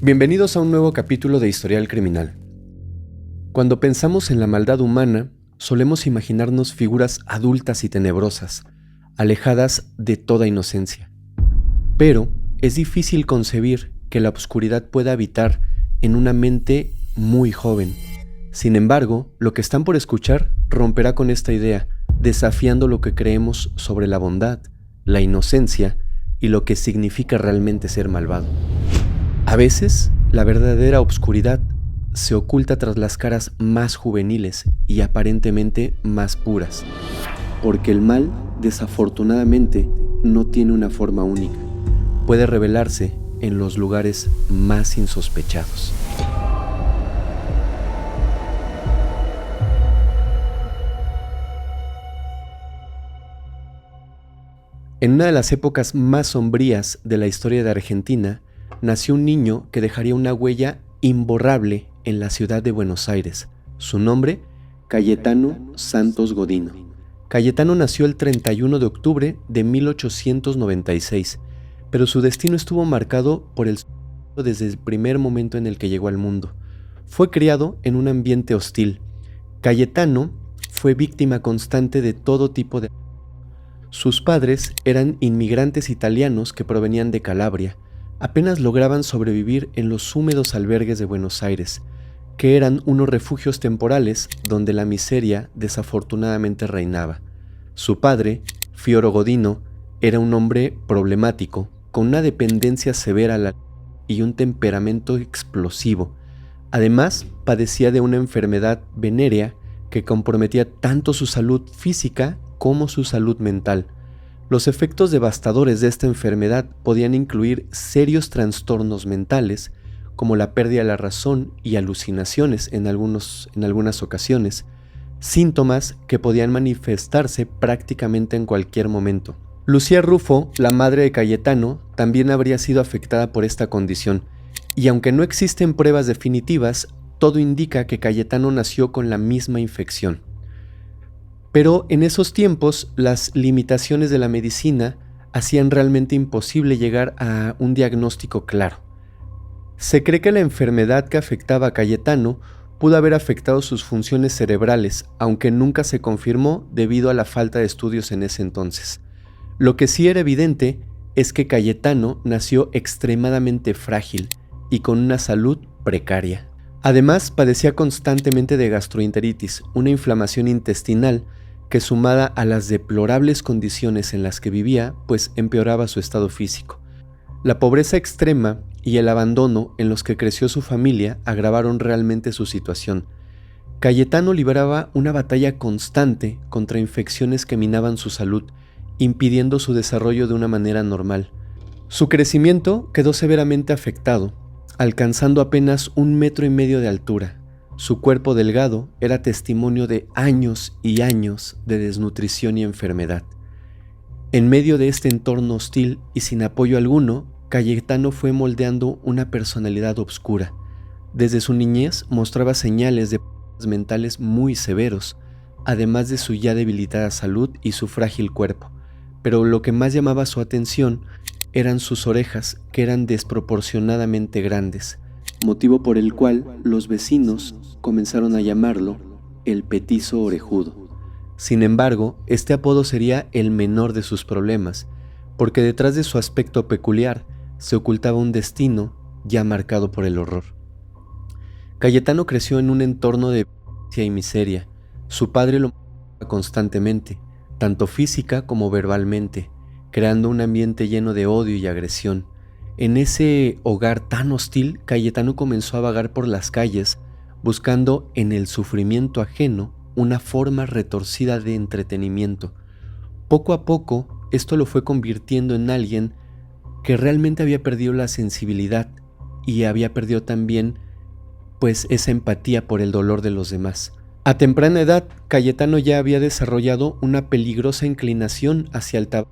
Bienvenidos a un nuevo capítulo de Historial Criminal. Cuando pensamos en la maldad humana, solemos imaginarnos figuras adultas y tenebrosas, alejadas de toda inocencia. Pero es difícil concebir que la oscuridad pueda habitar en una mente muy joven. Sin embargo, lo que están por escuchar romperá con esta idea, desafiando lo que creemos sobre la bondad, la inocencia y lo que significa realmente ser malvado. A veces, la verdadera obscuridad se oculta tras las caras más juveniles y aparentemente más puras, porque el mal, desafortunadamente, no tiene una forma única. Puede revelarse en los lugares más insospechados. En una de las épocas más sombrías de la historia de Argentina, nació un niño que dejaría una huella imborrable en la ciudad de Buenos Aires. Su nombre, Cayetano Santos Godino. Cayetano nació el 31 de octubre de 1896, pero su destino estuvo marcado por el suicidio desde el primer momento en el que llegó al mundo. Fue criado en un ambiente hostil. Cayetano fue víctima constante de todo tipo de... Sus padres eran inmigrantes italianos que provenían de Calabria. Apenas lograban sobrevivir en los húmedos albergues de Buenos Aires, que eran unos refugios temporales donde la miseria desafortunadamente reinaba. Su padre, Fioro Godino, era un hombre problemático, con una dependencia severa a la y un temperamento explosivo. Además, padecía de una enfermedad venérea que comprometía tanto su salud física como su salud mental. Los efectos devastadores de esta enfermedad podían incluir serios trastornos mentales, como la pérdida de la razón y alucinaciones en algunas ocasiones, síntomas que podían manifestarse prácticamente en cualquier momento. Lucía Rufo, la madre de Cayetano, también habría sido afectada por esta condición, y aunque no existen pruebas definitivas, todo indica que Cayetano nació con la misma infección. Pero en esos tiempos, las limitaciones de la medicina hacían realmente imposible llegar a un diagnóstico claro. Se cree que la enfermedad que afectaba a Cayetano pudo haber afectado sus funciones cerebrales, aunque nunca se confirmó debido a la falta de estudios en ese entonces. Lo que sí era evidente es que Cayetano nació extremadamente frágil y con una salud precaria. Además, padecía constantemente de gastroenteritis, una inflamación intestinal que, sumada a las deplorables condiciones en las que vivía, pues empeoraba su estado físico. La pobreza extrema y el abandono en los que creció su familia agravaron realmente su situación. Cayetano libraba una batalla constante contra infecciones que minaban su salud, impidiendo su desarrollo de una manera normal. Su crecimiento quedó severamente afectado, alcanzando apenas 1,5 metros de altura. Su cuerpo delgado era testimonio de años y años de desnutrición y enfermedad. En medio de este entorno hostil y sin apoyo alguno, Cayetano fue moldeando una personalidad oscura. Desde su niñez mostraba señales de problemas mentales muy severos, además de su ya debilitada salud y su frágil cuerpo. Pero lo que más llamaba su atención eran sus orejas, que eran desproporcionadamente grandes, motivo por el cual los vecinos comenzaron a llamarlo el petizo orejudo. Sin embargo, este apodo sería el menor de sus problemas, porque detrás de su aspecto peculiar se ocultaba un destino ya marcado por el horror. Cayetano creció en un entorno de violencia y miseria. Su padre lo maltrataba constantemente, tanto física como verbalmente, creando un ambiente lleno de odio y agresión. En ese hogar tan hostil, Cayetano comenzó a vagar por las calles, buscando en el sufrimiento ajeno una forma retorcida de entretenimiento. Poco a poco, esto lo fue convirtiendo en alguien que realmente había perdido la sensibilidad y había perdido también, pues, esa empatía por el dolor de los demás. A temprana edad, Cayetano ya había desarrollado una peligrosa inclinación hacia el tabaco,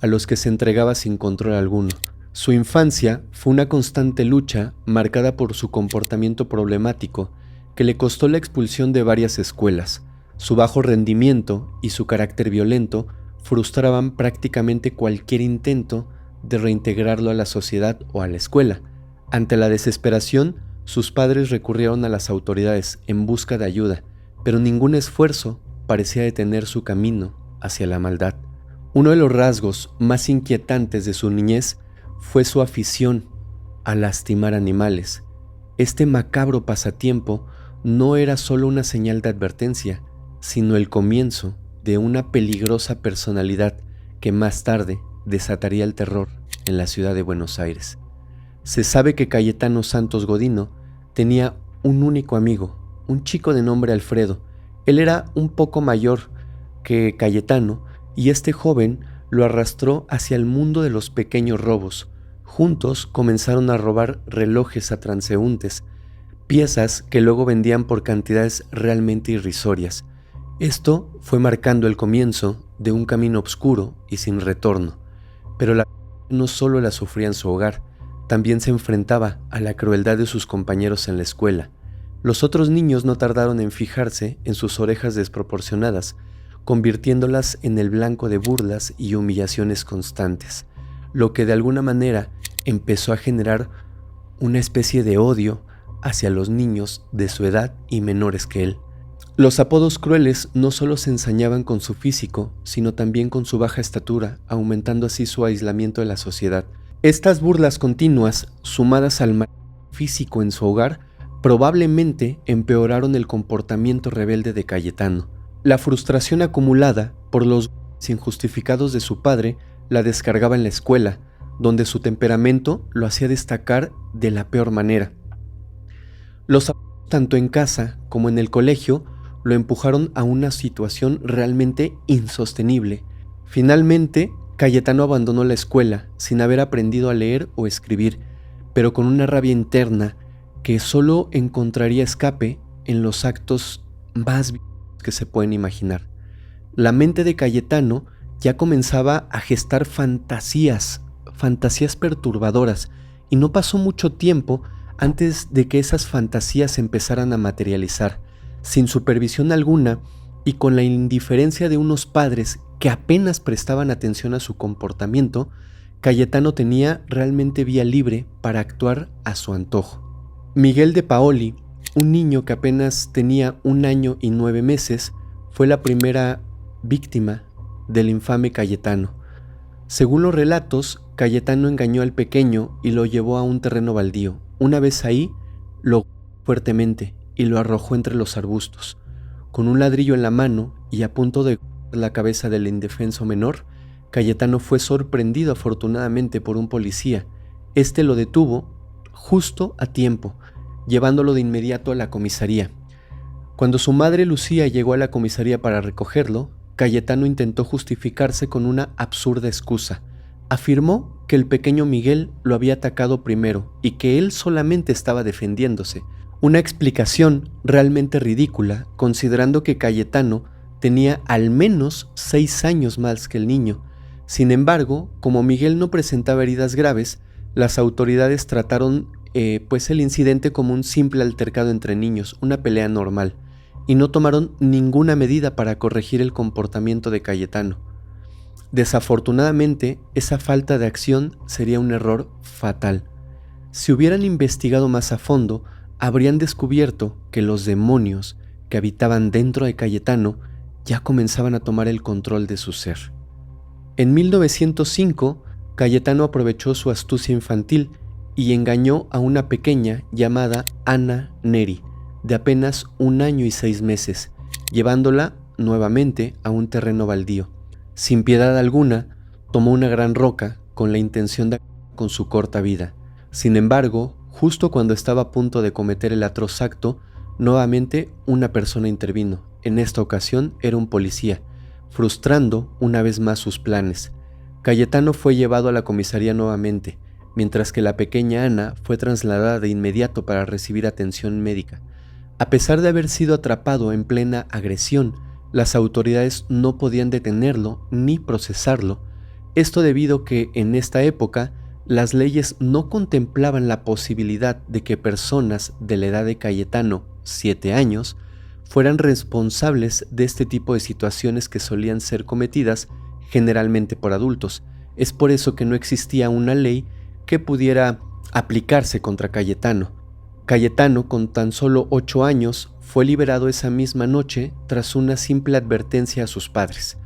a los que se entregaba sin control alguno. Su infancia fue una constante lucha marcada por su comportamiento problemático que le costó la expulsión de varias escuelas. Su bajo rendimiento y su carácter violento frustraban prácticamente cualquier intento de reintegrarlo a la sociedad o a la escuela. Ante la desesperación, sus padres recurrieron a las autoridades en busca de ayuda, pero ningún esfuerzo parecía detener su camino hacia la maldad. Uno de los rasgos más inquietantes de su niñez fue su afición a lastimar animales. Este macabro pasatiempo no era solo una señal de advertencia, sino el comienzo de una peligrosa personalidad que más tarde desataría el terror en la ciudad de Buenos Aires. Se sabe que Cayetano Santos Godino tenía un único amigo, un chico de nombre Alfredo. Él era un poco mayor que Cayetano y este joven lo arrastró hacia el mundo de los pequeños robos. Juntos comenzaron a robar relojes a transeúntes, piezas que luego vendían por cantidades realmente irrisorias. Esto fue marcando el comienzo de un camino oscuro y sin retorno, pero la no solo la sufría en su hogar, también se enfrentaba a la crueldad de sus compañeros en la escuela. Los otros niños no tardaron en fijarse en sus orejas desproporcionadas, convirtiéndolas en el blanco de burlas y humillaciones constantes, lo que de alguna manera empezó a generar una especie de odio hacia los niños de su edad y menores que él. Los apodos crueles no solo se ensañaban con su físico, sino también con su baja estatura, aumentando así su aislamiento de la sociedad. Estas burlas continuas, sumadas al mal físico en su hogar, probablemente empeoraron el comportamiento rebelde de Cayetano. La frustración acumulada por los injustificados de su padre la descargaba en la escuela, donde su temperamento lo hacía destacar de la peor manera. Los apodos, tanto en casa como en el colegio, lo empujaron a una situación realmente insostenible. Finalmente, Cayetano abandonó la escuela sin haber aprendido a leer o escribir, pero con una rabia interna que solo encontraría escape en los actos más violentos que se pueden imaginar. La mente de Cayetano ya comenzaba a gestar fantasías perturbadoras, y no pasó mucho tiempo antes de que esas fantasías se empezaran a materializar. Sin supervisión alguna y con la indiferencia de unos padres que apenas prestaban atención a su comportamiento, Cayetano tenía realmente vía libre para actuar a su antojo. Miguel de Paoli, un niño que apenas tenía 1 año y 9 meses, fue la primera víctima del infame Cayetano. Según los relatos, Cayetano engañó al pequeño y lo llevó a un terreno baldío. Una vez ahí, lo golpeó fuertemente y lo arrojó entre los arbustos. Con un ladrillo en la mano y a punto de cortar la cabeza del indefenso menor, Cayetano fue sorprendido afortunadamente por un policía. Este lo detuvo justo a tiempo, llevándolo de inmediato a la comisaría. Cuando su madre Lucía llegó a la comisaría para recogerlo, Cayetano intentó justificarse con una absurda excusa. Afirmó que el pequeño Miguel lo había atacado primero y que él solamente estaba defendiéndose. Una explicación realmente ridícula, considerando que Cayetano tenía al menos 6 años más que el niño. Sin embargo, como Miguel no presentaba heridas graves, las autoridades trataron el incidente como un simple altercado entre niños, una pelea normal, y no tomaron ninguna medida para corregir el comportamiento de Cayetano. Desafortunadamente, esa falta de acción sería un error fatal. Si hubieran investigado más a fondo, habrían descubierto que los demonios que habitaban dentro de Cayetano ya comenzaban a tomar el control de su ser. En 1905, Cayetano aprovechó su astucia infantil y engañó a una pequeña llamada Ana Neri, de apenas 1 año y 6 meses, llevándola nuevamente a un terreno baldío. Sin piedad alguna, tomó una gran roca con la intención de acabar con su corta vida. Sin embargo, justo cuando estaba a punto de cometer el atroz acto, nuevamente una persona intervino. En esta ocasión era un policía, frustrando una vez más sus planes. Cayetano fue llevado a la comisaría nuevamente, mientras que la pequeña Ana fue trasladada de inmediato para recibir atención médica. A pesar de haber sido atrapado en plena agresión, las autoridades no podían detenerlo ni procesarlo. Esto debido a que en esta época las leyes no contemplaban la posibilidad de que personas de la edad de Cayetano, 7 años, fueran responsables de este tipo de situaciones que solían ser cometidas generalmente por adultos. Es por eso que no existía una ley que pudiera aplicarse contra Cayetano. Cayetano, con tan solo 8 años, fue liberado esa misma noche tras una simple advertencia a sus padres.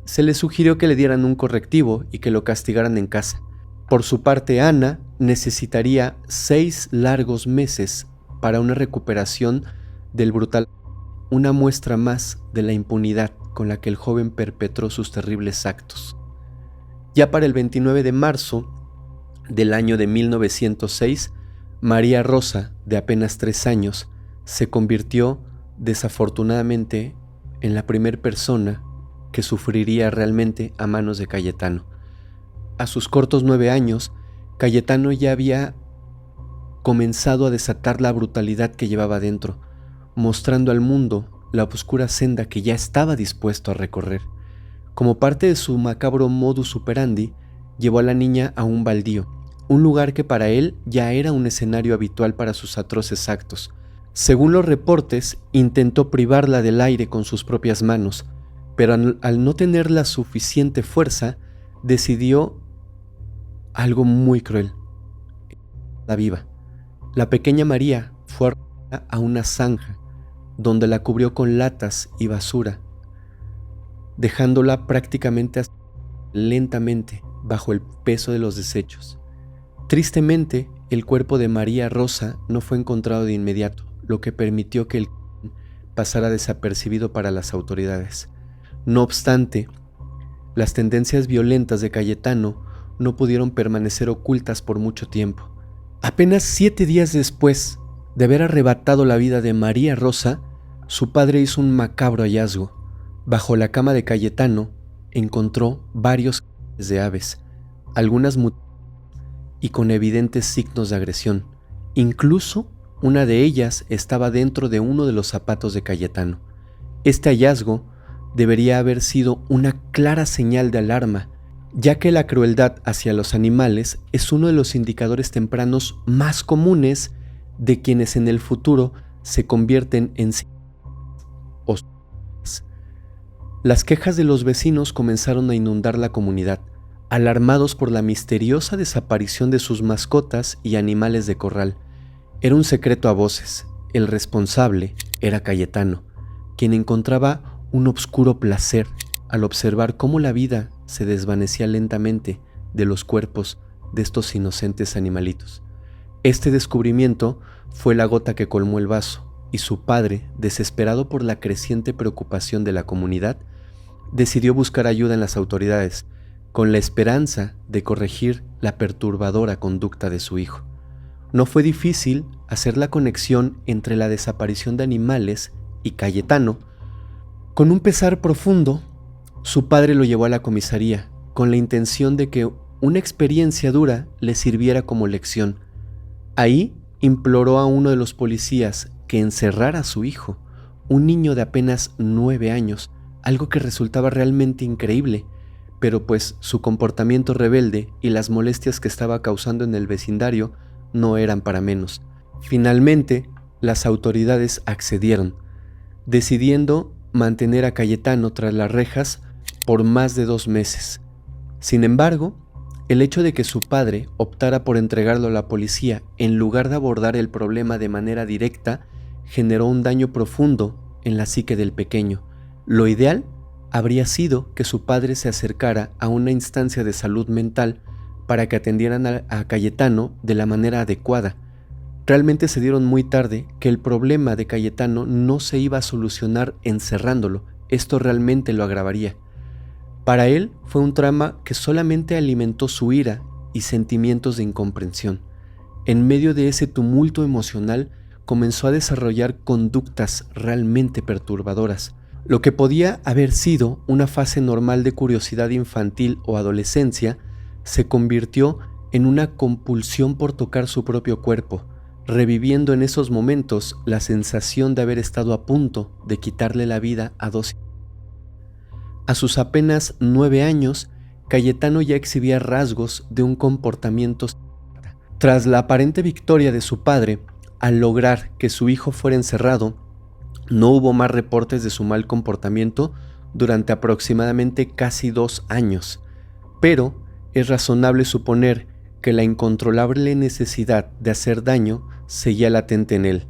Se le sugirió que le dieran un correctivo y que lo castigaran en casa. Por su parte, Ana necesitaría 6 largos meses para una recuperación del brutal, una muestra más de la impunidad con la que el joven perpetró sus terribles actos. Ya para el 29 de marzo del año de 1906, María Rosa, de apenas 3 años, se convirtió desafortunadamente en la primera persona que sufriría realmente a manos de Cayetano. A sus cortos 9 años, Cayetano ya había comenzado a desatar la brutalidad que llevaba dentro, mostrando al mundo la oscura senda que ya estaba dispuesto a recorrer. Como parte de su macabro modus operandi, llevó a la niña a un baldío, un lugar que para él ya era un escenario habitual para sus atroces actos. Según los reportes, intentó privarla del aire con sus propias manos, pero al no tener la suficiente fuerza, decidió algo muy cruel: la viva. La pequeña María fue arrojada a una zanja, donde la cubrió con latas y basura, dejándola prácticamente lentamente bajo el peso de los desechos. Tristemente, el cuerpo de María Rosa no fue encontrado de inmediato, lo que permitió que el crimen pasara desapercibido para las autoridades. No obstante, las tendencias violentas de Cayetano no pudieron permanecer ocultas por mucho tiempo. Apenas 7 días después de haber arrebatado la vida de María Rosa, su padre hizo un macabro hallazgo. Bajo la cama de Cayetano encontró varios cadáveres de aves, algunas mutiladas y con evidentes signos de agresión. Incluso una de ellas estaba dentro de uno de los zapatos de Cayetano. Este hallazgo debería haber sido una clara señal de alarma, ya que la crueldad hacia los animales es uno de los indicadores tempranos más comunes de quienes en el futuro se convierten en psicópatas. Las quejas de los vecinos comenzaron a inundar la comunidad, alarmados por la misteriosa desaparición de sus mascotas y animales de corral. Era un secreto a voces: el responsable era Cayetano, quien encontraba un obscuro placer al observar cómo la vida se desvanecía lentamente de los cuerpos de estos inocentes animalitos. Este descubrimiento fue la gota que colmó el vaso, y su padre, desesperado por la creciente preocupación de la comunidad, decidió buscar ayuda en las autoridades, con la esperanza de corregir la perturbadora conducta de su hijo. No fue difícil hacer la conexión entre la desaparición de animales y Cayetano. Con un pesar profundo, su padre lo llevó a la comisaría, con la intención de que una experiencia dura le sirviera como lección. Ahí imploró a uno de los policías que encerrara a su hijo, un niño de apenas 9 años, algo que resultaba realmente increíble, pero pues su comportamiento rebelde y las molestias que estaba causando en el vecindario no eran para menos. Finalmente, las autoridades accedieron, decidiendo mantener a Cayetano tras las rejas por más de 2 meses. Sin embargo, el hecho de que su padre optara por entregarlo a la policía en lugar de abordar el problema de manera directa generó un daño profundo en la psique del pequeño. Lo ideal habría sido que su padre se acercara a una instancia de salud mental para que atendieran a Cayetano de la manera adecuada. Realmente se dieron muy tarde que el problema de Cayetano no se iba a solucionar encerrándolo. Esto realmente lo agravaría. Para él fue un trauma que solamente alimentó su ira y sentimientos de incomprensión. En medio de ese tumulto emocional comenzó a desarrollar conductas realmente perturbadoras. Lo que podía haber sido una fase normal de curiosidad infantil o adolescencia se convirtió en una compulsión por tocar su propio cuerpo, reviviendo en esos momentos la sensación de haber estado a punto de quitarle la vida a 2. A sus apenas 9 años, Cayetano ya exhibía rasgos de un comportamiento psicópata. Tras la aparente victoria de su padre, al lograr que su hijo fuera encerrado, no hubo más reportes de su mal comportamiento durante aproximadamente casi 2 años, pero es razonable suponer que la incontrolable necesidad de hacer daño seguía latente en él.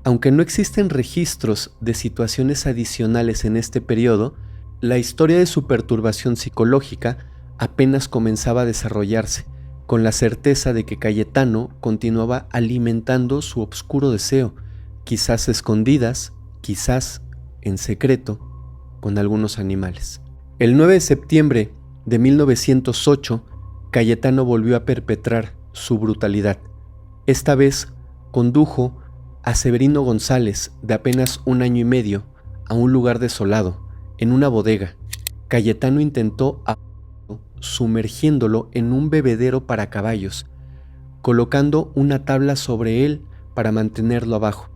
Aunque no existen registros de situaciones adicionales en este periodo, la historia de su perturbación psicológica apenas comenzaba a desarrollarse, con la certeza de que Cayetano continuaba alimentando su obscuro deseo, quizás a escondidas, quizás en secreto, con algunos animales. El 9 de septiembre de 1908, Cayetano volvió a perpetrar su brutalidad. Esta vez condujo a Severino González, de apenas 1 año y medio, a un lugar desolado, en una bodega. Cayetano intentó sumergiéndolo en un bebedero para caballos, colocando una tabla sobre él para mantenerlo abajo.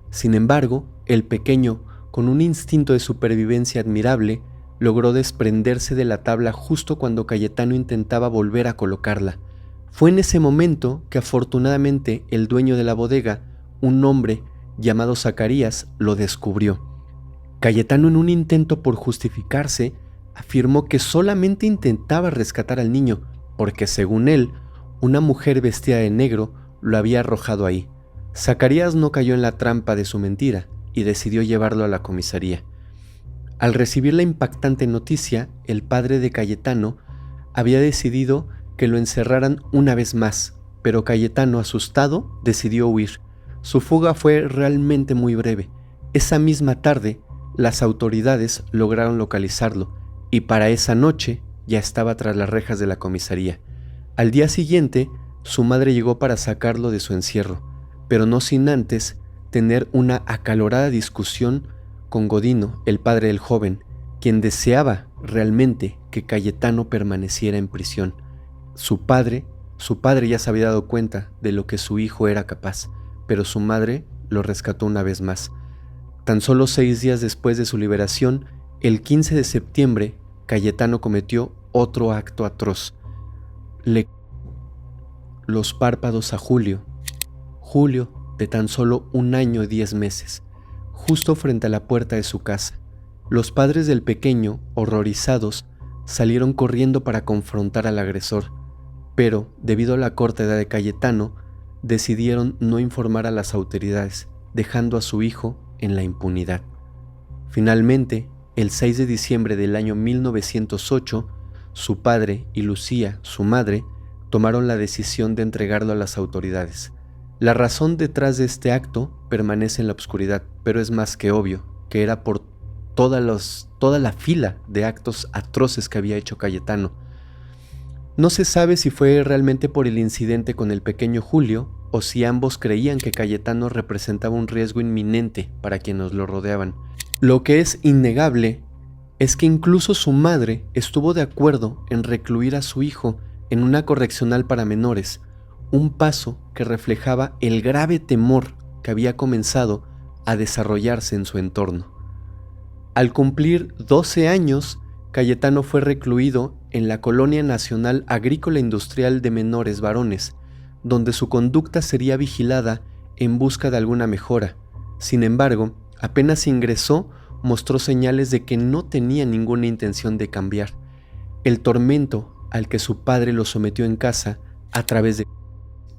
Sin embargo, el pequeño, con un instinto de supervivencia admirable, logró desprenderse de la tabla justo cuando Cayetano intentaba volver a colocarla. Fue en ese momento que afortunadamente el dueño de la bodega, un hombre llamado Zacarías, lo descubrió. Cayetano, en un intento por justificarse, afirmó que solamente intentaba rescatar al niño porque, según él, una mujer vestida de negro lo había arrojado ahí. Zacarías no cayó en la trampa de su mentira y decidió llevarlo a la comisaría. Al recibir la impactante noticia, el padre de Cayetano había decidido que lo encerraran una vez más, pero Cayetano, asustado, decidió huir. Su fuga fue realmente muy breve. Esa misma tarde, las autoridades lograron localizarlo y para esa noche ya estaba tras las rejas de la comisaría. Al día siguiente, su madre llegó para sacarlo de su encierro, pero no sin antes tener una acalorada discusión con Godino, el padre del joven, quien deseaba realmente que Cayetano permaneciera en prisión. Su padre ya se había dado cuenta de lo que su hijo era capaz, pero su madre lo rescató una vez más. Tan solo 6 días después de su liberación, el 15 de septiembre, Cayetano cometió otro acto atroz. Le los párpados a Julio, de tan solo 1 año y 10 meses, justo frente a la puerta de su casa. Los padres del pequeño, horrorizados, salieron corriendo para confrontar al agresor, pero, debido a la corta edad de Cayetano, decidieron no informar a las autoridades, dejando a su hijo en la impunidad. Finalmente, el 6 de diciembre del año 1908, su padre y Lucía, su madre, tomaron la decisión de entregarlo a las autoridades. La razón detrás de este acto permanece en la oscuridad, pero es más que obvio que era por toda la fila de actos atroces que había hecho Cayetano. No se sabe si fue realmente por el incidente con el pequeño Julio o si ambos creían que Cayetano representaba un riesgo inminente para quienes lo rodeaban. Lo que es innegable es que incluso su madre estuvo de acuerdo en recluir a su hijo en una correccional para menores, un paso que reflejaba el grave temor que había comenzado a desarrollarse en su entorno. Al cumplir 12 años, Cayetano fue recluido en la Colonia Nacional Agrícola Industrial de Menores Varones, donde su conducta sería vigilada en busca de alguna mejora. Sin embargo, apenas ingresó, mostró señales de que no tenía ninguna intención de cambiar. El tormento al que su padre lo sometió en casa, a través de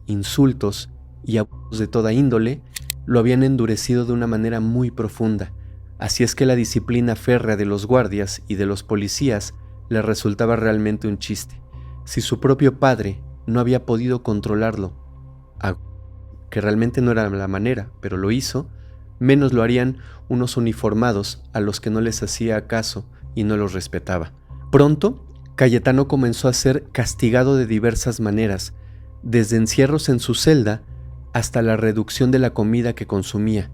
insultos y abusos de toda índole, lo habían endurecido de una manera muy profunda. Así es que la disciplina férrea de los guardias y de los policías le resultaba realmente un chiste. Si su propio padre no había podido controlarlo, que realmente no era la manera, pero lo hizo, menos lo harían unos uniformados a los que no les hacía caso y no los respetaba. Pronto, Cayetano comenzó a ser castigado de diversas maneras, desde encierros en su celda hasta la reducción de la comida que consumía.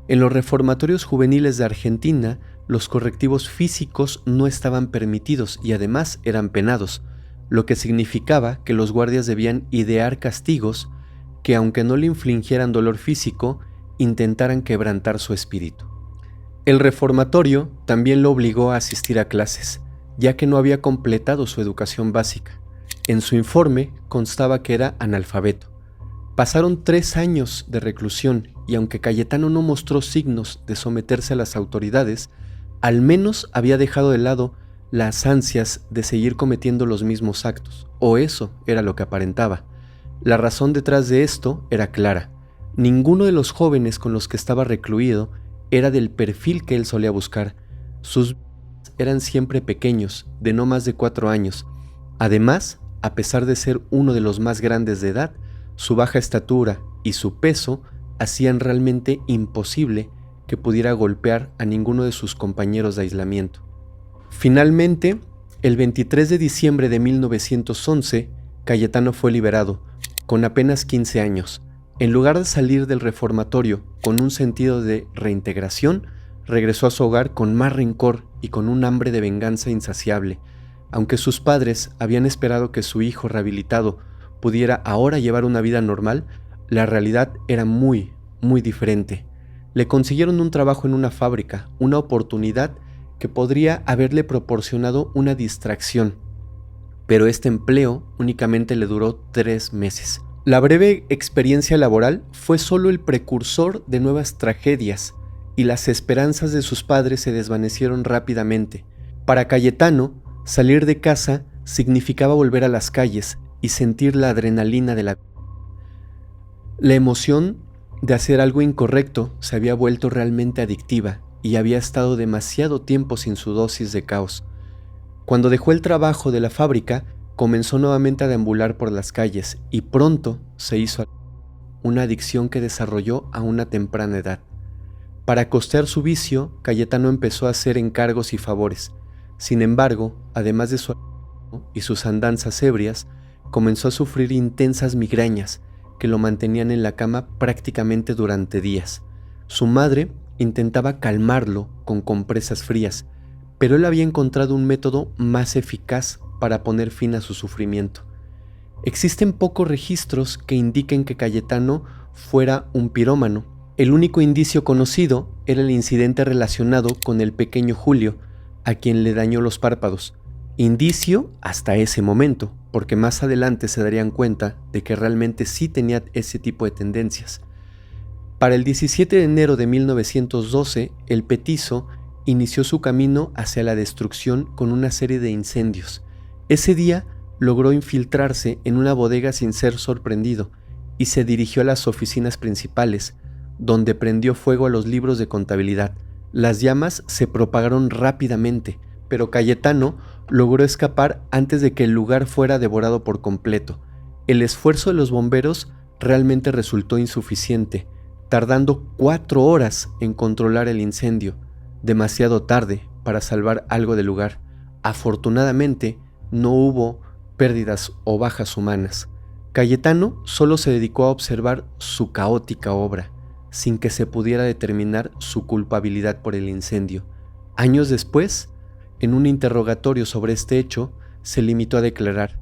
En los reformatorios juveniles de Argentina, los correctivos físicos no estaban permitidos y además eran penados, lo que significaba que los guardias debían idear castigos que, aunque no le infligieran dolor físico, intentaran quebrantar su espíritu. El reformatorio también lo obligó a asistir a clases, ya que no había completado su educación básica. En su informe constaba que era analfabeto. Pasaron 3 años de reclusión y aunque Cayetano no mostró signos de someterse a las autoridades, al menos había dejado de lado las ansias de seguir cometiendo los mismos actos, o eso era lo que aparentaba. La razón detrás de esto era clara. Ninguno de los jóvenes con los que estaba recluido era del perfil que él solía buscar. Sus eran siempre pequeños, de no más de 4 años. Además, a pesar de ser uno de los más grandes de edad, su baja estatura y su peso hacían realmente imposible que pudiera golpear a ninguno de sus compañeros de aislamiento. Finalmente, el 23 de diciembre de 1911, Cayetano fue liberado, con apenas 15 años. En lugar de salir del reformatorio con un sentido de reintegración, regresó a su hogar con más rencor y con un hambre de venganza insaciable. Aunque sus padres habían esperado que su hijo rehabilitado pudiera ahora llevar una vida normal, la realidad era muy diferente. Le consiguieron un trabajo en una fábrica, una oportunidad que podría haberle proporcionado una distracción, pero este empleo únicamente le duró 3 meses. La breve experiencia laboral fue solo el precursor de nuevas tragedias y las esperanzas de sus padres se desvanecieron rápidamente. Para Cayetano, salir de casa significaba volver a las calles y sentir la adrenalina de la vida. La emoción de hacer algo incorrecto se había vuelto realmente adictiva y había estado demasiado tiempo sin su dosis de caos. Cuando dejó el trabajo de la fábrica, comenzó nuevamente a deambular por las calles y pronto se hizo una adicción que desarrolló a una temprana edad. Para costear su vicio, Cayetano empezó a hacer encargos y favores. Sin embargo, además de su y sus andanzas ebrias, comenzó a sufrir intensas migrañas que lo mantenían en la cama prácticamente durante días. Su madre intentaba calmarlo con compresas frías, pero él había encontrado un método más eficaz para poner fin a su sufrimiento. Existen pocos registros que indiquen que Cayetano fuera un pirómano. El único indicio conocido era el incidente relacionado con el pequeño Julio, a quien le dañó los párpados. Indicio hasta ese momento, porque más adelante se darían cuenta de que realmente sí tenía ese tipo de tendencias. Para el 17 de enero de 1912, el petizo inició su camino hacia la destrucción con una serie de incendios. Ese día logró infiltrarse en una bodega sin ser sorprendido y se dirigió a las oficinas principales, donde prendió fuego a los libros de contabilidad. Las llamas se propagaron rápidamente, pero Cayetano logró escapar antes de que el lugar fuera devorado por completo. El esfuerzo de los bomberos realmente resultó insuficiente, tardando 4 horas en controlar el incendio, demasiado tarde para salvar algo del lugar. Afortunadamente, no hubo pérdidas o bajas humanas. Cayetano solo se dedicó a observar su caótica obra, sin que se pudiera determinar su culpabilidad por el incendio. Años después, en un interrogatorio sobre este hecho, se limitó a declarar: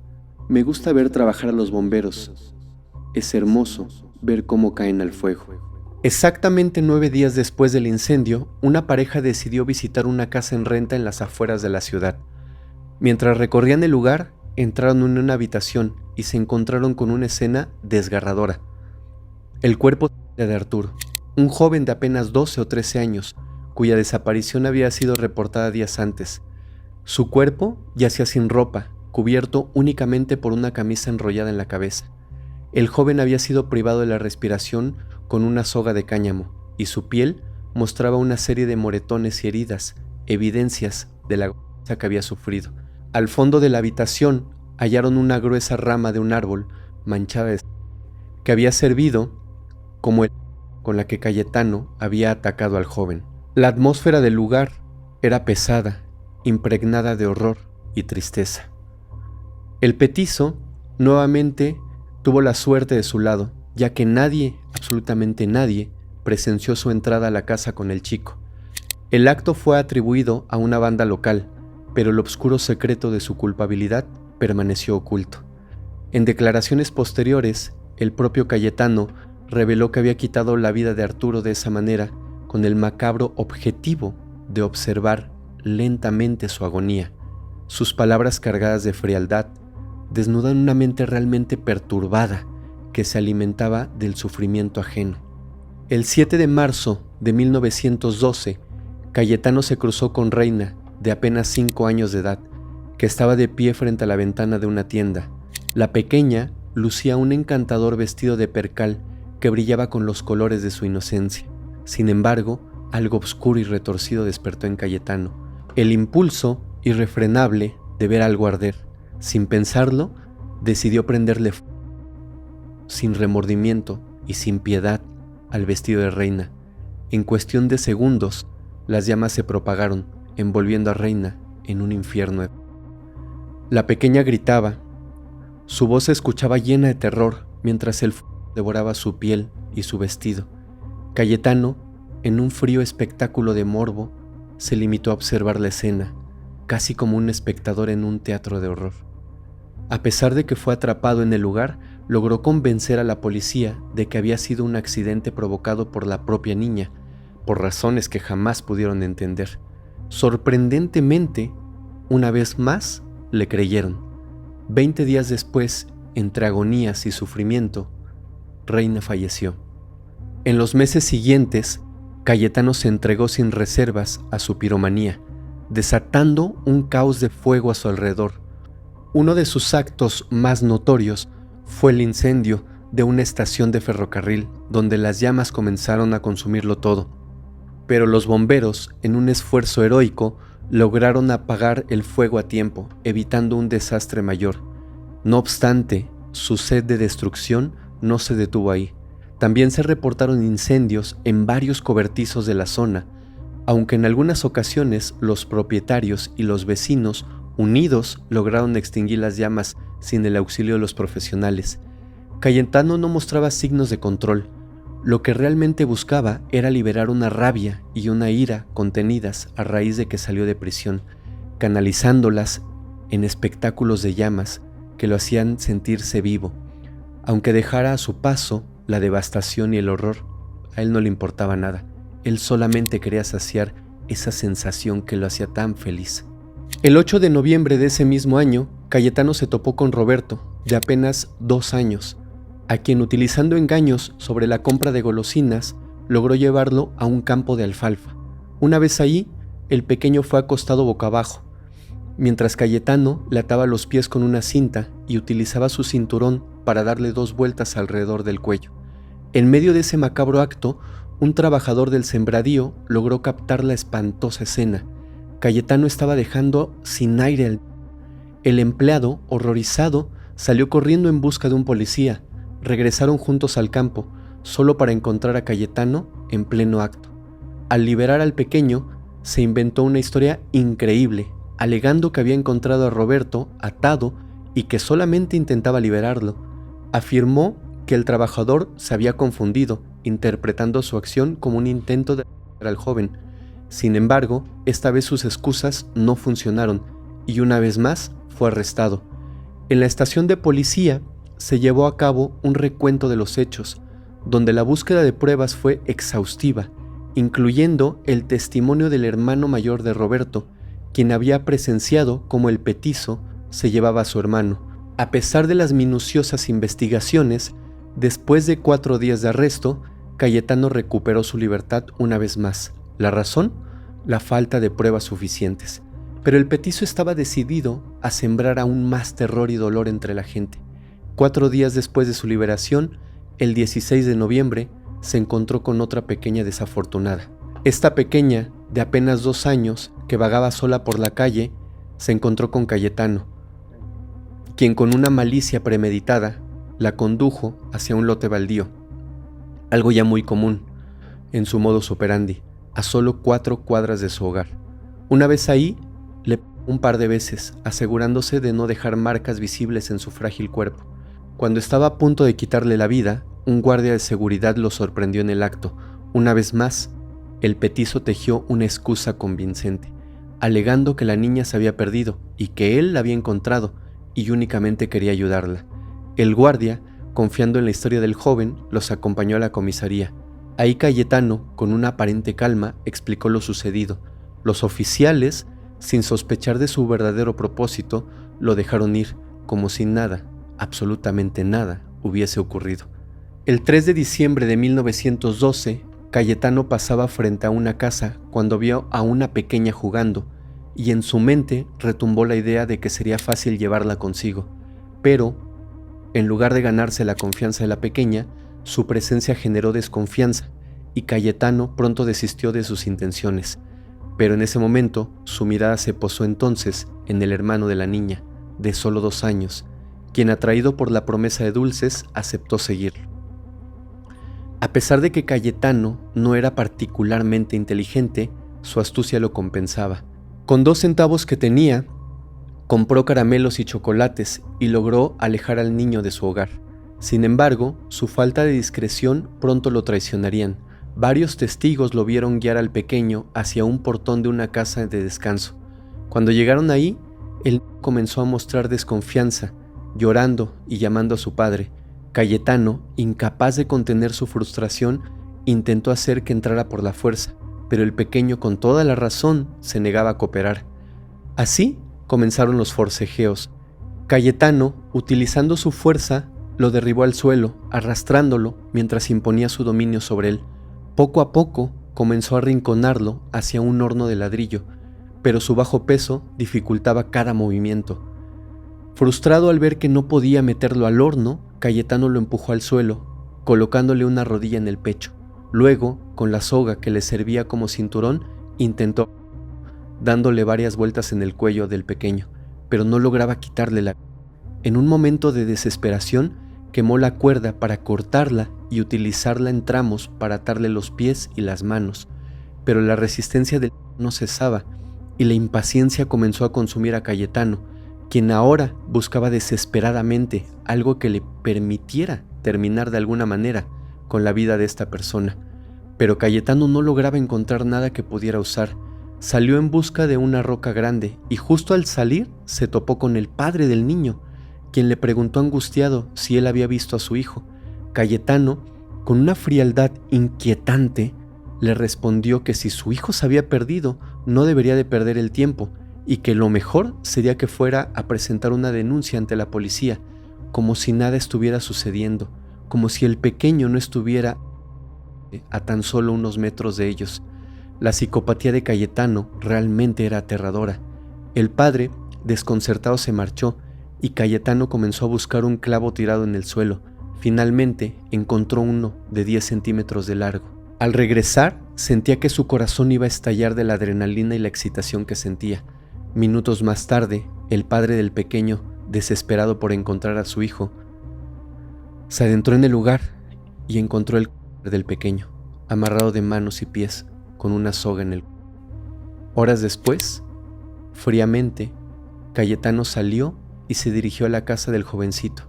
«Me gusta ver trabajar a los bomberos. Es hermoso ver cómo caen al fuego». Exactamente 9 días después del incendio, una pareja decidió visitar una casa en renta en las afueras de la ciudad. Mientras recorrían el lugar, entraron en una habitación y se encontraron con una escena desgarradora. El cuerpo de Arturo, un joven de apenas 12 o 13 años, cuya desaparición había sido reportada días antes. Su cuerpo yacía sin ropa, cubierto únicamente por una camisa enrollada en la cabeza. El joven había sido privado de la respiración con una soga de cáñamo, y su piel mostraba una serie de moretones y heridas, evidencias de la golpiza que había sufrido. Al fondo de la habitación hallaron una gruesa rama de un árbol manchada de sangre, que había servido como el con la que Cayetano había atacado al joven. La atmósfera del lugar era pesada, impregnada de horror y tristeza. El petizo nuevamente tuvo la suerte de su lado, ya que nadie, absolutamente nadie, presenció su entrada a la casa con el chico. El acto fue atribuido a una banda local, pero el oscuro secreto de su culpabilidad permaneció oculto. En declaraciones posteriores, el propio Cayetano reveló que había quitado la vida de Arturo de esa manera con el macabro objetivo de observar lentamente su agonía. Sus palabras cargadas de frialdad desnudan una mente realmente perturbada que se alimentaba del sufrimiento ajeno. El 7 de marzo de 1912, Cayetano se cruzó con Reina, de apenas 5 años de edad, que estaba de pie frente a la ventana de una tienda. La pequeña lucía un encantador vestido de percal que brillaba con los colores de su inocencia. Sin embargo, algo oscuro y retorcido despertó en Cayetano. El impulso irrefrenable de ver algo arder. Sin pensarlo, decidió prenderle sin remordimiento y sin piedad al vestido de Reina. En cuestión de segundos, las llamas se propagaron, envolviendo a Reina en un infierno. La pequeña gritaba. Su voz se escuchaba llena de terror mientras el fuego devoraba su piel y su vestido. Cayetano, en un frío espectáculo de morbo, se limitó a observar la escena, casi como un espectador en un teatro de horror. A pesar de que fue atrapado en el lugar, logró convencer a la policía de que había sido un accidente provocado por la propia niña, por razones que jamás pudieron entender. Sorprendentemente, una vez más, le creyeron. 20 días después, entre agonías y sufrimiento, Reina falleció. En los meses siguientes, Cayetano se entregó sin reservas a su piromanía, desatando un caos de fuego a su alrededor. Uno de sus actos más notorios fue el incendio de una estación de ferrocarril, donde las llamas comenzaron a consumirlo todo. Pero los bomberos, en un esfuerzo heroico, lograron apagar el fuego a tiempo, evitando un desastre mayor. No obstante, su sed de destrucción no se detuvo ahí. También se reportaron incendios en varios cobertizos de la zona, aunque en algunas ocasiones los propietarios y los vecinos unidos lograron extinguir las llamas sin el auxilio de los profesionales. Cayetano no mostraba signos de control. Lo que realmente buscaba era liberar una rabia y una ira contenidas a raíz de que salió de prisión, canalizándolas en espectáculos de llamas que lo hacían sentirse vivo. Aunque dejara a su paso la devastación y el horror, a él no le importaba nada. Él solamente quería saciar esa sensación que lo hacía tan feliz. El 8 de noviembre de ese mismo año, Cayetano se topó con Roberto, de apenas 2 años, a quien, utilizando engaños sobre la compra de golosinas, logró llevarlo a un campo de alfalfa. Una vez ahí, el pequeño fue acostado boca abajo, mientras Cayetano le ataba los pies con una cinta y utilizaba su cinturón para darle 2 vueltas alrededor del cuello. En medio de ese macabro acto, un trabajador del sembradío logró captar la espantosa escena. Cayetano estaba dejando sin aire. El empleado, horrorizado, salió corriendo en busca de un policía. Regresaron juntos al campo, solo para encontrar a Cayetano en pleno acto. Al liberar al pequeño, se inventó una historia increíble, alegando que había encontrado a Roberto atado y que solamente intentaba liberarlo. Afirmó que el trabajador se había confundido, interpretando su acción como un intento de liberar al joven. Sin embargo, esta vez sus excusas no funcionaron y una vez más fue arrestado. En la estación de policía se llevó a cabo un recuento de los hechos, donde la búsqueda de pruebas fue exhaustiva, incluyendo el testimonio del hermano mayor de Roberto, quien había presenciado cómo el petizo se llevaba a su hermano. A pesar de las minuciosas investigaciones, después de 4 días de arresto, Cayetano recuperó su libertad una vez más. ¿La razón? La falta de pruebas suficientes. Pero el petizo estaba decidido a sembrar aún más terror y dolor entre la gente. 4 días después de su liberación, el 16 de noviembre, se encontró con otra pequeña desafortunada. Esta pequeña, de apenas 2 años, que vagaba sola por la calle, se encontró con Cayetano, quien con una malicia premeditada la condujo hacia un lote baldío, algo ya muy común en su modus operandi, a solo 4 cuadras de su hogar. Una vez ahí, le pegó un par de veces, asegurándose de no dejar marcas visibles en su frágil cuerpo. Cuando estaba a punto de quitarle la vida, un guardia de seguridad lo sorprendió en el acto. Una vez más, el petizo tejió una excusa convincente, alegando que la niña se había perdido y que él la había encontrado y únicamente quería ayudarla. El guardia, confiando en la historia del joven, los acompañó a la comisaría. Ahí Cayetano, con una aparente calma, explicó lo sucedido. Los oficiales, sin sospechar de su verdadero propósito, lo dejaron ir, como si nada, absolutamente nada, hubiese ocurrido. El 3 de diciembre de 1912, Cayetano pasaba frente a una casa cuando vio a una pequeña jugando, y en su mente retumbó la idea de que sería fácil llevarla consigo. Pero, En lugar de ganarse la confianza de la pequeña, su presencia generó desconfianza y Cayetano pronto desistió de sus intenciones. Pero en ese momento, su mirada se posó entonces en el hermano de la niña, de solo 2 años, quien, atraído por la promesa de dulces, aceptó seguirlo. A pesar de que Cayetano no era particularmente inteligente, su astucia lo compensaba. Con 2 centavos que tenía, compró caramelos y chocolates y logró alejar al niño de su hogar. Sin embargo, su falta de discreción pronto lo traicionarían. Varios testigos lo vieron guiar al pequeño hacia un portón de una casa de descanso. Cuando llegaron ahí, él comenzó a mostrar desconfianza, llorando y llamando a su padre. Cayetano, incapaz de contener su frustración, intentó hacer que entrara por la fuerza, pero el pequeño, con toda la razón, se negaba a cooperar. Así comenzaron los forcejeos. Cayetano, utilizando su fuerza, lo derribó al suelo, arrastrándolo mientras imponía su dominio sobre él. Poco a poco comenzó a arrinconarlo hacia un horno de ladrillo, pero su bajo peso dificultaba cada movimiento. Frustrado al ver que no podía meterlo al horno, Cayetano lo empujó al suelo, colocándole una rodilla en el pecho. Luego, con la soga que le servía como cinturón, intentó, dándole varias vueltas en el cuello del pequeño, pero no lograba quitarle la. En un momento de desesperación, quemó la cuerda para cortarla y utilizarla en tramos para atarle los pies y las manos, pero la resistencia del no cesaba y la impaciencia comenzó a consumir a Cayetano, quien ahora buscaba desesperadamente algo que le permitiera terminar de alguna manera con la vida de esta persona. Pero Cayetano no lograba encontrar nada que pudiera usar. Salió en busca de una roca grande y justo al salir se topó con el padre del niño, quien le preguntó angustiado si él había visto a su hijo. Cayetano, con una frialdad inquietante, le respondió que si su hijo se había perdido, no debería de perder el tiempo y que lo mejor sería que fuera a presentar una denuncia ante la policía, como si nada estuviera sucediendo, como si el pequeño no estuviera a tan solo unos metros de ellos. La psicopatía de Cayetano realmente era aterradora. El padre, desconcertado, se marchó y Cayetano comenzó a buscar un clavo tirado en el suelo. Finalmente encontró uno de 10 centímetros de largo. Al regresar, sentía que su corazón iba a estallar de la adrenalina y la excitación que sentía. Minutos más tarde, el padre del pequeño, desesperado por encontrar a su hijo, se adentró en el lugar y encontró el cuerpo del pequeño, amarrado de manos y pies, con una soga en el cuello. Horas después, fríamente, Cayetano salió y se dirigió a la casa del jovencito,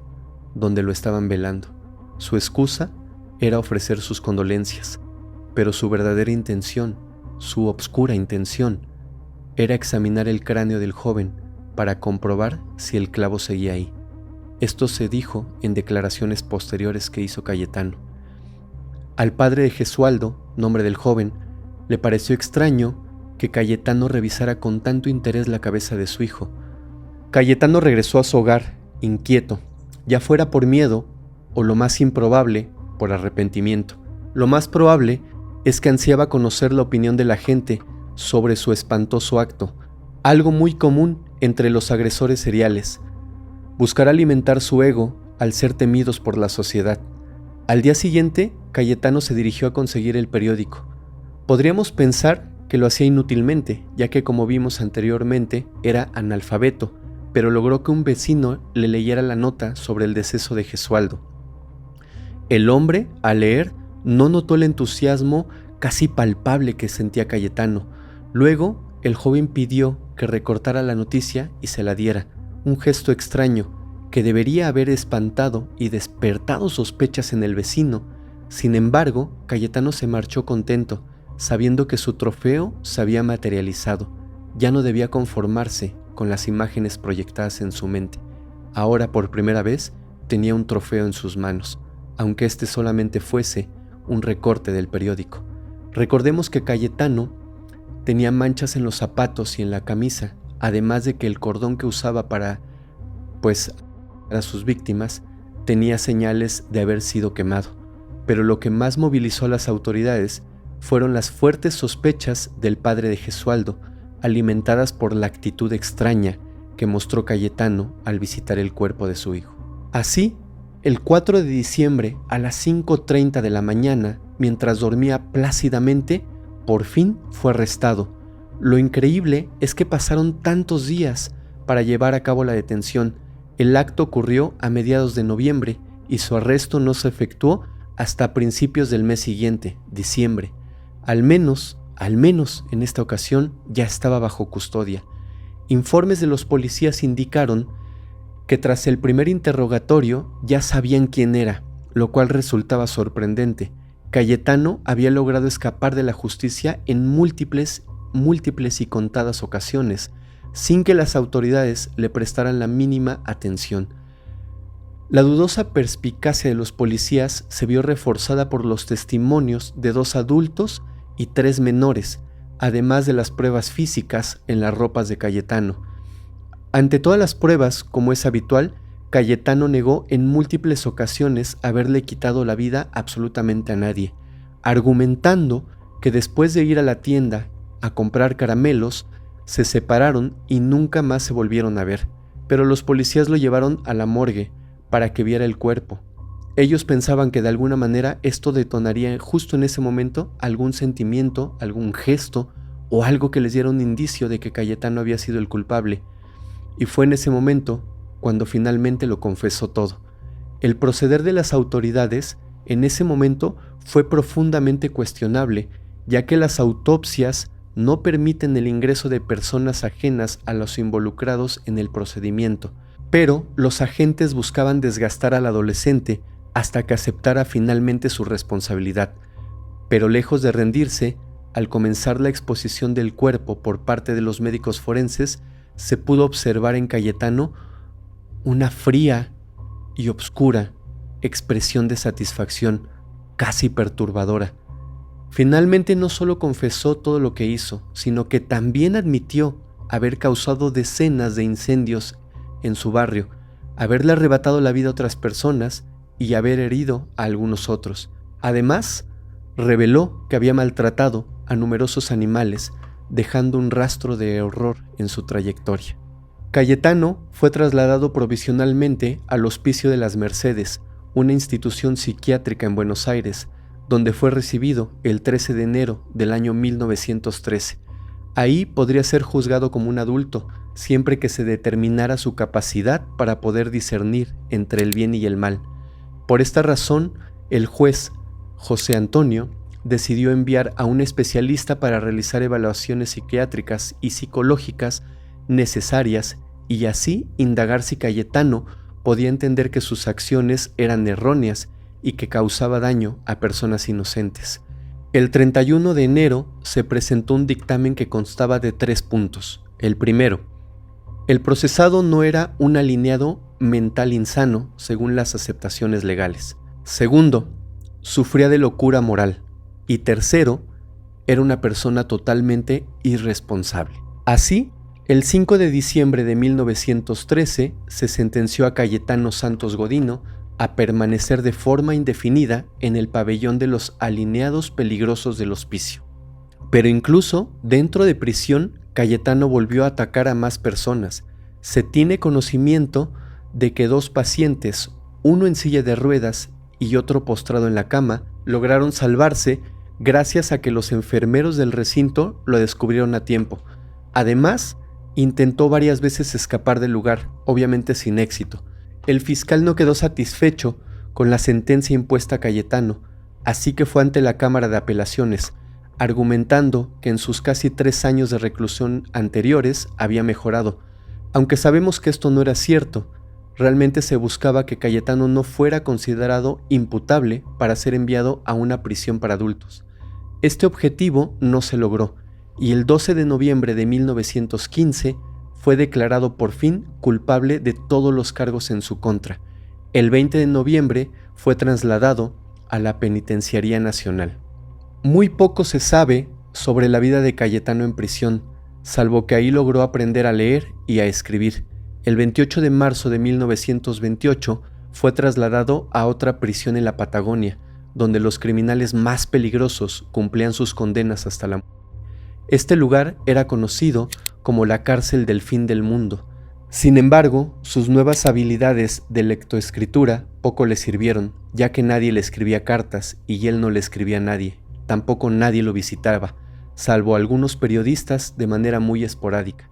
donde lo estaban velando. Su excusa era ofrecer sus condolencias, pero su verdadera intención, su obscura intención, era examinar el cráneo del joven para comprobar si el clavo seguía ahí. Esto se dijo en declaraciones posteriores que hizo Cayetano. Al padre de Gesualdo, nombre del joven, le pareció extraño que Cayetano revisara con tanto interés la cabeza de su hijo. Cayetano regresó a su hogar, inquieto, ya fuera por miedo o, lo más improbable, por arrepentimiento. Lo más probable es que ansiaba conocer la opinión de la gente sobre su espantoso acto, algo muy común entre los agresores seriales. Buscar alimentar su ego al ser temidos por la sociedad. Al día siguiente, Cayetano se dirigió a conseguir el periódico. Podríamos pensar que lo hacía inútilmente, ya que, como vimos anteriormente, era analfabeto, pero logró que un vecino le leyera la nota sobre el deceso de Gesualdo. El hombre, al leer, no notó el entusiasmo casi palpable que sentía Cayetano. Luego, el joven pidió que recortara la noticia y se la diera, un gesto extraño que debería haber espantado y despertado sospechas en el vecino. Sin embargo, Cayetano se marchó contento, sabiendo que su trofeo se había materializado. Ya no debía conformarse con las imágenes proyectadas en su mente. Ahora, por primera vez, tenía un trofeo en sus manos, aunque este solamente fuese un recorte del periódico. Recordemos que Cayetano tenía manchas en los zapatos y en la camisa, además de que el cordón que usaba para sus víctimas tenía señales de haber sido quemado. Pero lo que más movilizó a las autoridades fueron las fuertes sospechas del padre de Gesualdo, alimentadas por la actitud extraña que mostró Cayetano al visitar el cuerpo de su hijo. Así El 4 de diciembre a las 5:30 de la mañana, mientras dormía plácidamente, por fin fue arrestado. Lo increíble es que pasaron tantos días para llevar a cabo la detención. El acto ocurrió a mediados de noviembre y su arresto no se efectuó hasta principios del mes siguiente, diciembre. Al menos en esta ocasión ya estaba bajo custodia. Informes de los policías indicaron que tras el primer interrogatorio ya sabían quién era, lo cual resultaba sorprendente. Cayetano había logrado escapar de la justicia en múltiples y contadas ocasiones, sin que las autoridades le prestaran la mínima atención. La dudosa perspicacia de los policías se vio reforzada por los testimonios de 2 adultos y 3 menores, además de las pruebas físicas en las ropas de Cayetano. Ante todas las pruebas, como es habitual, Cayetano negó en múltiples ocasiones haberle quitado la vida absolutamente a nadie, argumentando que después de ir a la tienda a comprar caramelos, se separaron y nunca más se volvieron a ver, pero los policías lo llevaron a la morgue para que viera el cuerpo. Ellos pensaban que de alguna manera esto detonaría justo en ese momento algún sentimiento, algún gesto o algo que les diera un indicio de que Cayetano había sido el culpable. Y fue en ese momento cuando finalmente lo confesó todo. El proceder de las autoridades en ese momento fue profundamente cuestionable, ya que las autopsias no permiten el ingreso de personas ajenas a los involucrados en el procedimiento, pero los agentes buscaban desgastar al adolescente hasta que aceptara finalmente su responsabilidad. Pero lejos de rendirse, al comenzar la exposición del cuerpo por parte de los médicos forenses, se pudo observar en Cayetano una fría y obscura expresión de satisfacción, casi perturbadora. Finalmente no solo confesó todo lo que hizo, sino que también admitió haber causado decenas de incendios en su barrio, haberle arrebatado la vida a otras personas y haber herido a algunos otros. Además, reveló que había maltratado a numerosos animales, dejando un rastro de horror en su trayectoria. Cayetano fue trasladado provisionalmente al Hospicio de las Mercedes, una institución psiquiátrica en Buenos Aires, donde fue recibido el 13 de enero del año 1913. Ahí podría ser juzgado como un adulto, siempre que se determinara su capacidad para poder discernir entre el bien y el mal. Por esta razón, el juez José Antonio decidió enviar a un especialista para realizar evaluaciones psiquiátricas y psicológicas necesarias y así indagar si Cayetano podía entender que sus acciones eran erróneas y que causaba daño a personas inocentes. El 31 de enero se presentó un dictamen que constaba de 3 puntos. El primero, el procesado no era un alineado mental insano según las aceptaciones legales. Segundo, sufría de locura moral. Y tercero, era una persona totalmente irresponsable. Así, el 5 de diciembre de 1913 se sentenció a Cayetano Santos Godino a permanecer de forma indefinida en el pabellón de los alineados peligrosos del hospicio. Pero incluso dentro de prisión, Cayetano volvió a atacar a más personas. Se tiene conocimiento de que 2 pacientes, uno en silla de ruedas y otro postrado en la cama, lograron salvarse gracias a que los enfermeros del recinto lo descubrieron a tiempo. Además, intentó varias veces escapar del lugar, obviamente sin éxito. El fiscal no quedó satisfecho con la sentencia impuesta a Cayetano, así que fue ante la Cámara de Apelaciones, argumentando que en sus casi 3 años de reclusión anteriores había mejorado. Aunque sabemos que esto no era cierto, realmente se buscaba que Cayetano no fuera considerado imputable para ser enviado a una prisión para adultos. Este objetivo no se logró, y el 12 de noviembre de 1915 fue declarado por fin culpable de todos los cargos en su contra. El 20 de noviembre fue trasladado a la Penitenciaría Nacional. Muy poco se sabe sobre la vida de Cayetano en prisión, salvo que ahí logró aprender a leer y a escribir. El 28 de marzo de 1928 fue trasladado a otra prisión en la Patagonia, donde los criminales más peligrosos cumplían sus condenas hasta la muerte. Este lugar era conocido como la cárcel del fin del mundo. Sin embargo, sus nuevas habilidades de lectoescritura poco le sirvieron, ya que nadie le escribía cartas y él no le escribía a nadie. Tampoco nadie lo visitaba, salvo algunos periodistas de manera muy esporádica.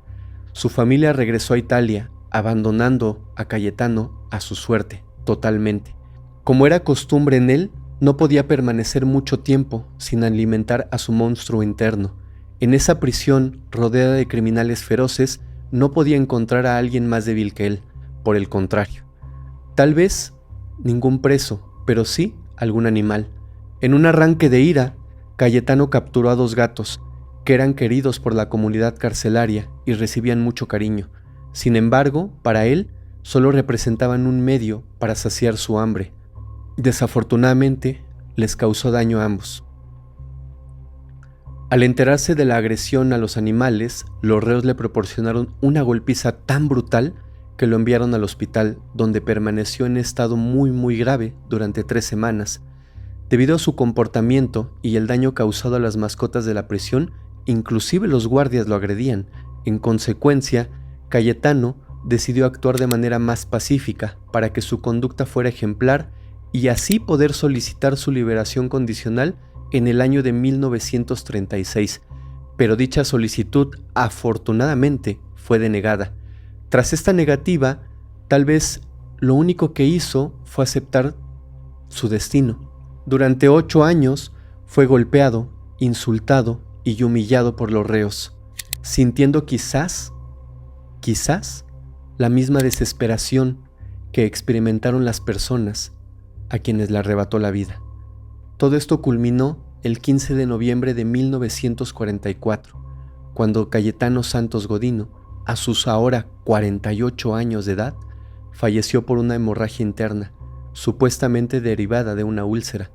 Su familia regresó a Italia, abandonando a Cayetano a su suerte, totalmente. Como era costumbre en él, no podía permanecer mucho tiempo sin alimentar a su monstruo interno. En esa prisión, rodeada de criminales feroces, no podía encontrar a alguien más débil que él, por el contrario. Tal vez ningún preso, pero sí algún animal. En un arranque de ira, Cayetano capturó a 2 gatos, que eran queridos por la comunidad carcelaria y recibían mucho cariño. Sin embargo, para él, solo representaban un medio para saciar su hambre. Desafortunadamente, les causó daño a ambos. Al enterarse de la agresión a los animales, los reos le proporcionaron una golpiza tan brutal que lo enviaron al hospital, donde permaneció en estado muy grave durante 3 semanas. Debido a su comportamiento y el daño causado a las mascotas de la prisión, inclusive los guardias lo agredían. En consecuencia, Cayetano decidió actuar de manera más pacífica para que su conducta fuera ejemplar y así poder solicitar su liberación condicional en el año de 1936, pero dicha solicitud afortunadamente fue denegada. Tras esta negativa, tal vez lo único que hizo fue aceptar su destino. Durante 8 años fue golpeado, insultado y humillado por los reos, sintiendo quizás, la misma desesperación que experimentaron las personas a quienes le arrebató la vida. Todo esto culminó el 15 de noviembre de 1944, cuando Cayetano Santos Godino, a sus ahora 48 años de edad, falleció por una hemorragia interna, supuestamente derivada de una úlcera,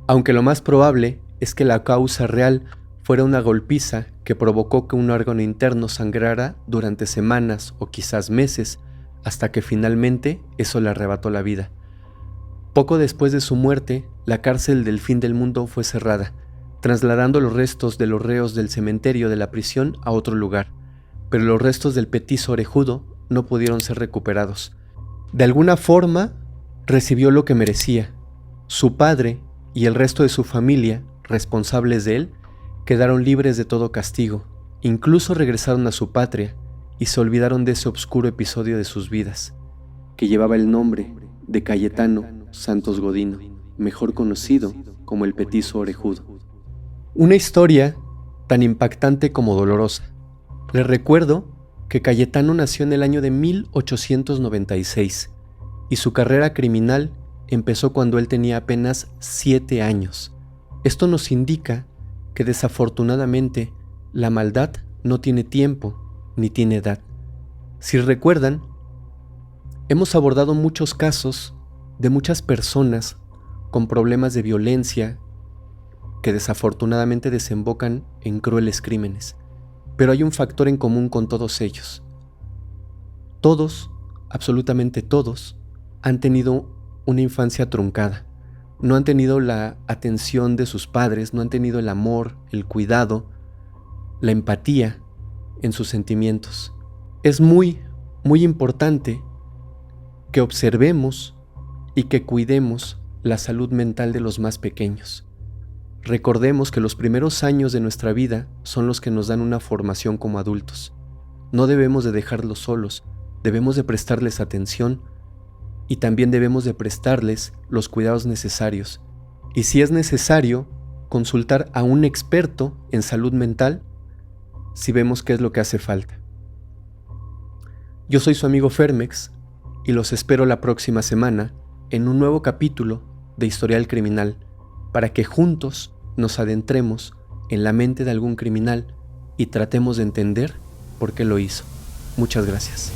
aunque lo más probable es que la causa real fuera una golpiza que provocó que un órgano interno sangrara durante semanas o quizás meses, hasta que finalmente eso le arrebató la vida. Poco después de su muerte, la cárcel del fin del mundo fue cerrada, trasladando los restos de los reos del cementerio de la prisión a otro lugar, pero los restos del petiso orejudo no pudieron ser recuperados. De alguna forma, recibió lo que merecía. Su padre y el resto de su familia, responsables de él, quedaron libres de todo castigo, incluso regresaron a su patria y se olvidaron de ese oscuro episodio de sus vidas, que llevaba el nombre de Cayetano Santos Godino, mejor conocido como el petiso orejudo. Una historia tan impactante como dolorosa. Les recuerdo que Cayetano nació en el año de 1896 y su carrera criminal empezó cuando él tenía apenas 7 años. Esto nos indica que desafortunadamente la maldad no tiene tiempo ni tiene edad. Si recuerdan, hemos abordado muchos casos de muchas personas con problemas de violencia que desafortunadamente desembocan en crueles crímenes. Pero hay un factor en común con todos ellos. Todos, absolutamente todos, han tenido una infancia truncada. No han tenido la atención de sus padres, no han tenido el amor, el cuidado, la empatía en sus sentimientos. Es muy importante que observemos y que cuidemos la salud mental de los más pequeños. Recordemos que los primeros años de nuestra vida son los que nos dan una formación como adultos. No debemos de dejarlos solos, debemos de prestarles atención y también debemos de prestarles los cuidados necesarios. Y si es necesario, consultar a un experto en salud mental si vemos qué es lo que hace falta. Yo soy su amigo Fermex y los espero la próxima semana en un nuevo capítulo de Historial Criminal para que juntos nos adentremos en la mente de algún criminal y tratemos de entender por qué lo hizo. Muchas gracias.